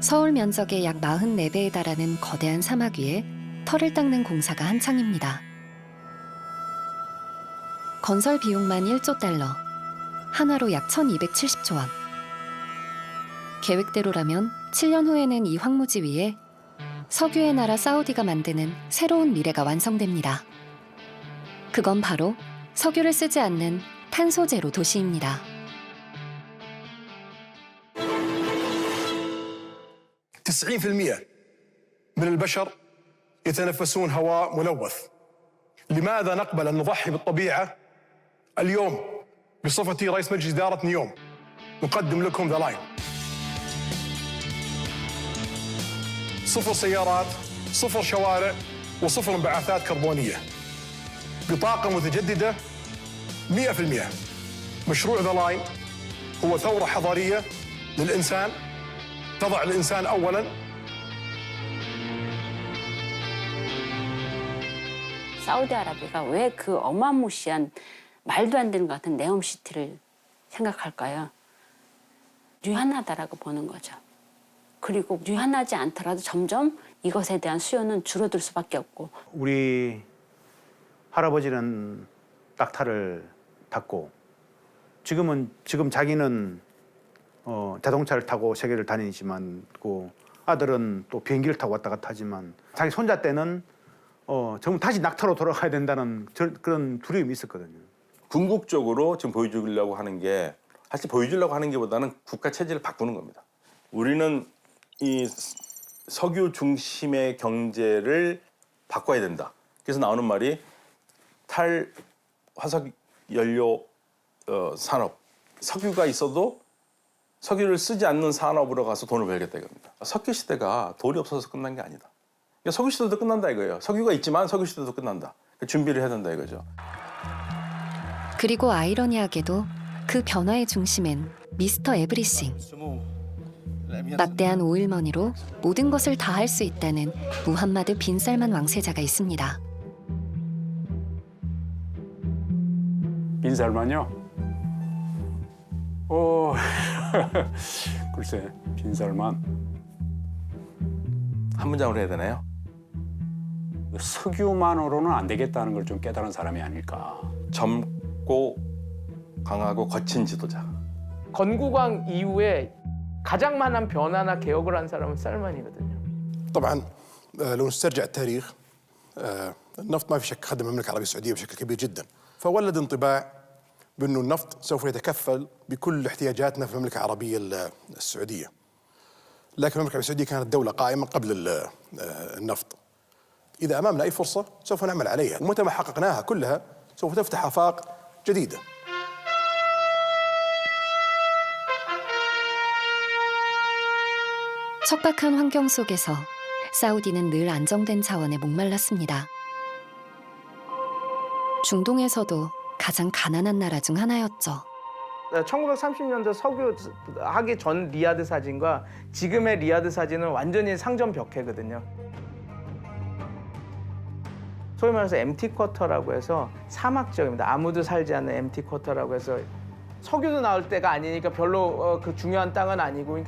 서울 면적의 약 44배에 달하는 거대한 사막 위에 털을 닦는 공사가 한창입니다. 건설 비용만 1조 달러, 한화로 약 1270조 원. 계획대로라면 7년 후에는 이 황무지 위에 석유의 나라 사우디가 만드는 새로운 미래가 완성됩니다. 그건 바로 석유를 쓰지 않는 탄소 제로 도시입니다. ل90% من البشر يتنفسون هواء ملوث. لماذا نقبل أن نضحي بالطبيعة اليوم بصفتي رئيس مجلس إدارة نيوم نقدم لكم ذا لاين. 0 سيارات، 0 شوارع، و0 انبعاثات كربونية. بطاقة متجددة 100%. مشروع ذا لاين هو ثورة حضارية للإنسان تضع الإنسان أولاً. 사우디아라비아가 왜 그 어마무시한 말도 안 되는 것 같은 네옴시티를 생각할까요? 유한하다라고 보는 거죠. 그리고 유한하지 않더라도 점점 이것에 대한 수요는 줄어들 수밖에 없고. 우리 할아버지는 낙타를 탔고 지금 자기는 자동차를 타고 세계를 다니지만 그 아들은 또 비행기를 타고 왔다 갔다 하지만 자기 손자 때는 정말 다시 낙타로 돌아가야 된다는 그런 두려움이 있었거든요. 궁극적으로 지금 보여주려고 하는 게 사실 보여주려고 하는 게보다는 국가 체제를 바꾸는 겁니다. 우리는 이 석유 중심의 경제를 바꿔야 된다. 그래서 나오는 말이 탈화석 연료 산업, 석유가 있어도 석유를 쓰지 않는 산업으로 가서 돈을 벌겠다 이겁니다. 석유 시대가 돈이 없어서 끝난 게 아니다. 그러니까 석유 시대도 끝난다 이거예요. 석유가 있지만 석유 시대도 끝난다. 준비를 해야 된다 이거죠. 그리고 아이러니하게도 그 변화의 중심엔 미스터 에브리싱. 막대한 오일머니로 모든 것을 다 할 수 있다는 무함마드 빈 살만 왕세자가 있습니다. 빈 살만요? 글쎄, 빈 살만. 한 문장으로 해야 되나요? 석유만으로는 안 되겠다는 걸 좀 깨달은 사람이 아닐까. 젊고 강하고 거친 지도자. 건국왕 이후에 가장 많은 변화나 개혁을 한 사람은 살만이거든요. طبعا لو نسترجع التاريخ النفط ما في شك خدم المملكة العربية السعودية بشكل كبير جدا. فولد انطباع بأنه النفط سوف يتكفل بكل احتياجاتنا في المملكة العربية السعودية. لكن المملكة العربية السعودية كانت دولة قائمة قبل النفط. إذا أمامنا أي فرصة سوف نعمل عليها، ومتى ما حققناها كلها سوف تفتح آفاق جديدة. 척박한 환경 속에서 사우디는 늘 안정된 자원에 목말랐습니다. 중동에서도 가장 가난한 나라 중 하나였죠. 1930년대 석유 하기 전 리야드 사진과 지금의 리야드 사진은 완전히 상전벽해거든요. 소위 말해서 엠티 쿼터라고 해서 사막 지역입니다. 아무도 살지 않는 엠티 쿼터라고 해서 석유도 나올 때가 아니니까 별로 그 중요한 땅은 아니고,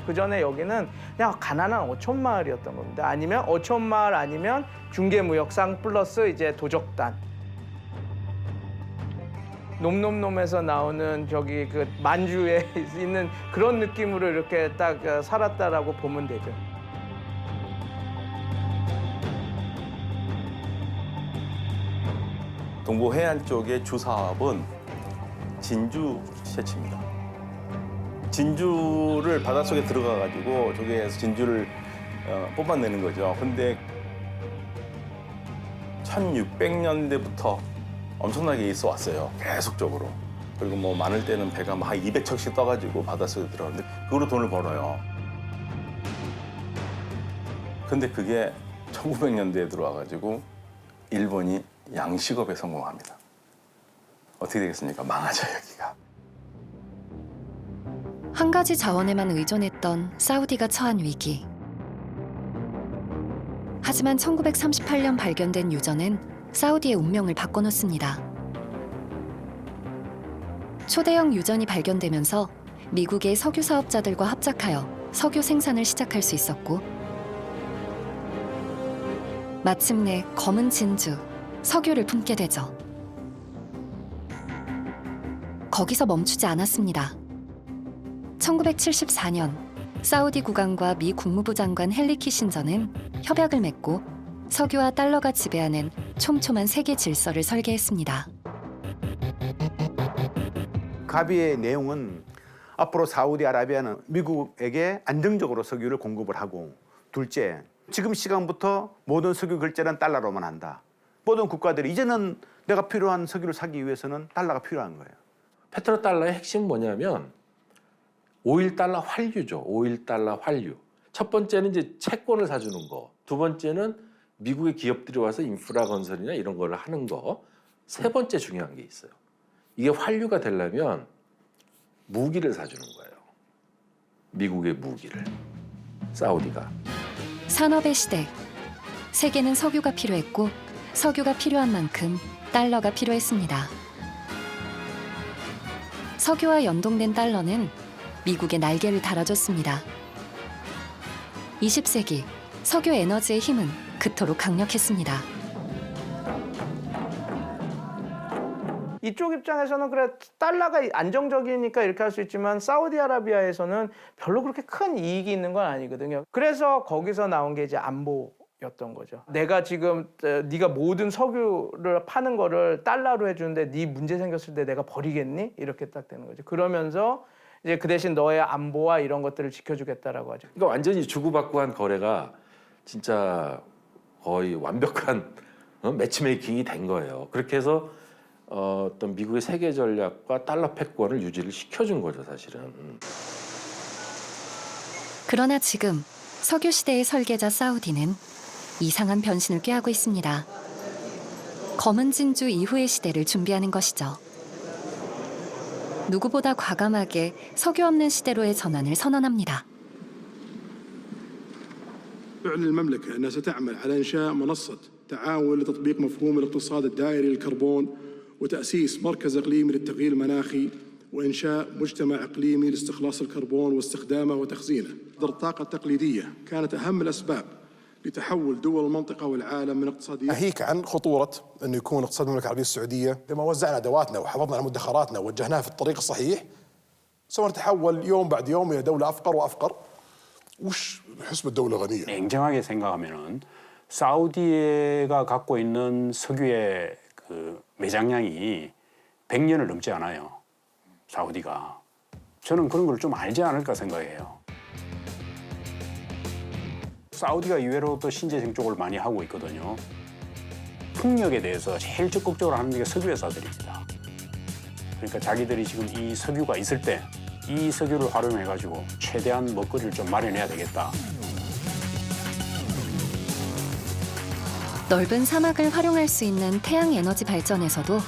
그 전에 여기는 그냥 가난한 어촌 마을이었던 겁니다. 아니면 어촌 마을 아니면 중개무역상 플러스 이제 도적단. 놈놈놈에서 나오는 저기 그 만주에 있는 그런 느낌으로 이렇게 딱 살았다라고 보면 되죠. 동부 해안 쪽의 주 사업은 진주 채취입니다. 진주를 바닷속에 들어가가지고 저기에서 진주를 뽑아내는 거죠. 근데 1600년대부터 엄청나게 있어 왔어요. 계속적으로. 그리고 뭐 많을 때는 배가 막 200척씩 떠가지고 바닷속에 들어가는데 그걸로 돈을 벌어요. 근데 그게 1900년대에 들어와가지고 일본이 양식업에 성공합니다. 어떻게 되겠습니까? 망하죠, 여기가. 한 가지 자원에만 의존했던 사우디가 처한 위기. 하지만 1938년 발견된 유전은 사우디의 운명을 바꿔놓습니다. 초대형 유전이 발견되면서 미국의 석유 사업자들과 합작하여 석유 생산을 시작할 수 있었고 마침내 검은 진주, 석유를 품게 되죠. 거기서 멈추지 않았습니다. 1974년 사우디 국왕과 미 국무부 장관 헨리 키신저는 협약을 맺고 석유와 달러가 지배하는 촘촘한 세계 질서를 설계했습니다. 합의의 내용은 앞으로 사우디아라비아는 미국에게 안정적으로 석유를 공급을 하고, 둘째, 지금 시간부터 모든 석유 결제는 달러로만 한다. 모든 국가들이 이제는 내가 필요한 석유를 사기 위해서는 달러가 필요한 거예요. 페트로달러의 핵심은 뭐냐면 5.1달러 환류죠. 5.1달러 환류. 첫 번째는 이제 채권을 사주는 거. 두 번째는 미국의 기업들이 와서 인프라 건설이나 이런 걸 하는 거. 세 번째 중요한 게 있어요. 이게 환류가 되려면 무기를 사주는 거예요. 미국의 무기를. 사우디가. 산업의 시대. 세계는 석유가 필요했고 석유가 필요한 만큼 달러가 필요했습니다. 석유와 연동된 달러는 미국의 날개를 달아줬습니다. 20세기 석유 에너지의 힘은 그토록 강력했습니다. 이쪽 입장에서는 그래 달러가 안정적이니까 이렇게 할 수 있지만 사우디아라비아에서는 별로 그렇게 큰 이익이 있는 건 아니거든요. 그래서 거기서 나온 게 이제 안보였던 거죠. 내가 지금 네가 모든 석유를 파는 거를 달러로 해주는데 네 문제 생겼을 때 내가 버리겠니? 이렇게 딱 되는 거죠. 그러면서 이제 그 대신 너의 안보와 이런 것들을 지켜주겠다라고 하죠. 그러니까 완전히 주고받고 한 거래가 진짜 거의 완벽한 매치메이킹이 된 거예요. 그렇게 해서 어떤 미국의 세계 전략과 달러 패권을 유지를 시켜준 거죠, 사실은. 그러나 지금 석유 시대의 설계자 사우디는 이상한 변신을 꾀하고 있습니다. 검은 진주 이후의 시대를 준비하는 것이죠. 누구보다 과감하게 석유 없는 시대로의 전환을 선언합니다. تعلن المملكة أنها ستعمل على إنشاء منصة تعاون لتطبيق مفهوم الاقتصاد الدائري للكربون وتأسيس مركز إقليمي للتغيير المناخي وإنشاء مجتمع إقليمي لاستخلاص الكربون واستخدامه وتخزينه. الطاقة التقليدية كانت أهم الأسباب لتحول دول المنطقة والعالم من اقتصادية. ناهيك عن خطورة أنه يكون اقتصاد المملكة العربية السعودية لما وزعنا أدواتنا وحافظنا على مدخراتنا ووجهناها في الطريق الصحيح سوف نتحول يوم بعد يوم إلى دولة أفقر وأفقر. وش حسب الدولة غنية. 냉정하게 생각하면은 사우디가 갖고 있는 석유의 그 매장량이 100년을 넘지 않아요. 사우디가. 저는 그런 걸 좀 알지 않을까 생각해요. 사우디가 의외로 또 신재생 쪽을 많이 하고 있거든요. 풍력에 대해서 제일 적극적으로 하는 게 석유 회사들입니다. 그러니까 자기들이 지금 이 석유가 있을 때 이 석유를 활용해가지고 최대한 먹거리를 좀 마련해야 되겠다. 넓은 사막을 활용할 수 있는 태양 에너지 발전에서도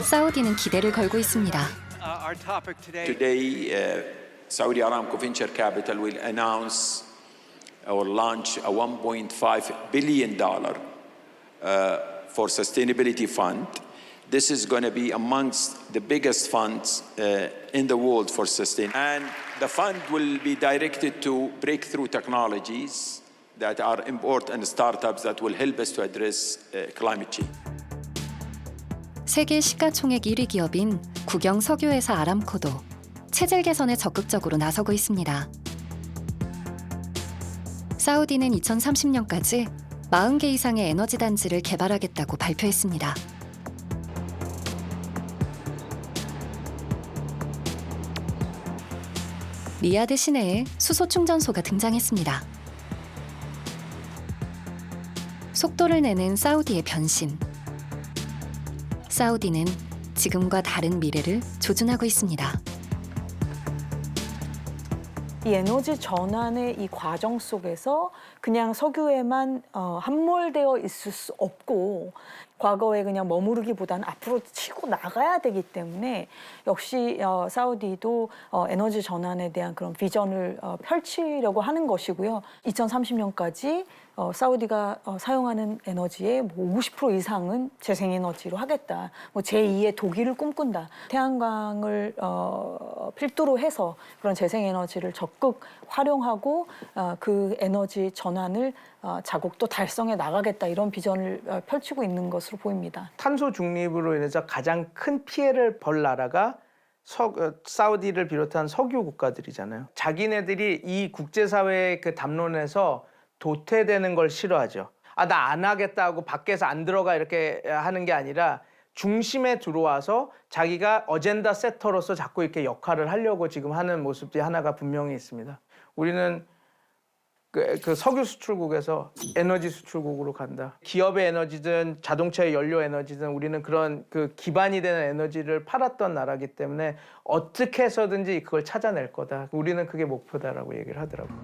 사우디는 기대를 걸고 있습니다. Today, Saudi Aramco Venture Capital will announce or launch a $1.5 billion for sustainability fund. This is going to be amongst the biggest funds in the world for sustain. And the fund will be directed to breakthrough technologies that are important startups that will help us to address climate change. 세계 시가총액 1위 기업인 국영 석유회사 아람코도 체질 개선에 적극적으로 나서고 있습니다. 사우디는 2030년까지 40개 이상의 에너지 단지를 개발하겠다고 발표했습니다. 리야드 시내에 수소 충전소가 등장했습니다. 속도를 내는 사우디의 변신. 사우디는 지금과 다른 미래를 조준하고 있습니다. 이 에너지 전환의 이 과정 속에서 그냥 석유에만 함몰되어 있을 수 없고 과거에 그냥 머무르기보다는 앞으로 치고 나가야 되기 때문에 역시 사우디도 에너지 전환에 대한 그런 비전을 펼치려고 하는 것이고요. 2030년까지 사우디가 사용하는 에너지의 50% 이상은 재생에너지로 하겠다. 제2의 독일을 꿈꾼다. 태양광을 필두로 해서 그런 재생에너지를 적극 활용하고 그 에너지 전환을 자국도 달성해 나가겠다 이런 비전을 펼치고 있는 것으로 보입니다. 탄소 중립으로 인해서 가장 큰 피해를 볼 나라가 사우디를 비롯한 석유 국가들이잖아요. 자기네들이 이 국제사회의 그 담론에서 도태되는 걸 싫어하죠. 아, 나 안 하겠다 하고 밖에서 안 들어가 이렇게 하는 게 아니라 중심에 들어와서 자기가 어젠다 세터로서 자꾸 이렇게 역할을 하려고 지금 하는 모습이 하나가 분명히 있습니다. 우리는 그 석유 수출국에서 에너지 수출국으로 간다. 기업의 에너지든 자동차의 연료 에너지든 우리는 그런 그 기반이 되는 에너지를 팔았던 나라기 때문에 어떻게 해서든지 그걸 찾아낼 거다. 우리는 그게 목표다라고 얘기를 하더라고요.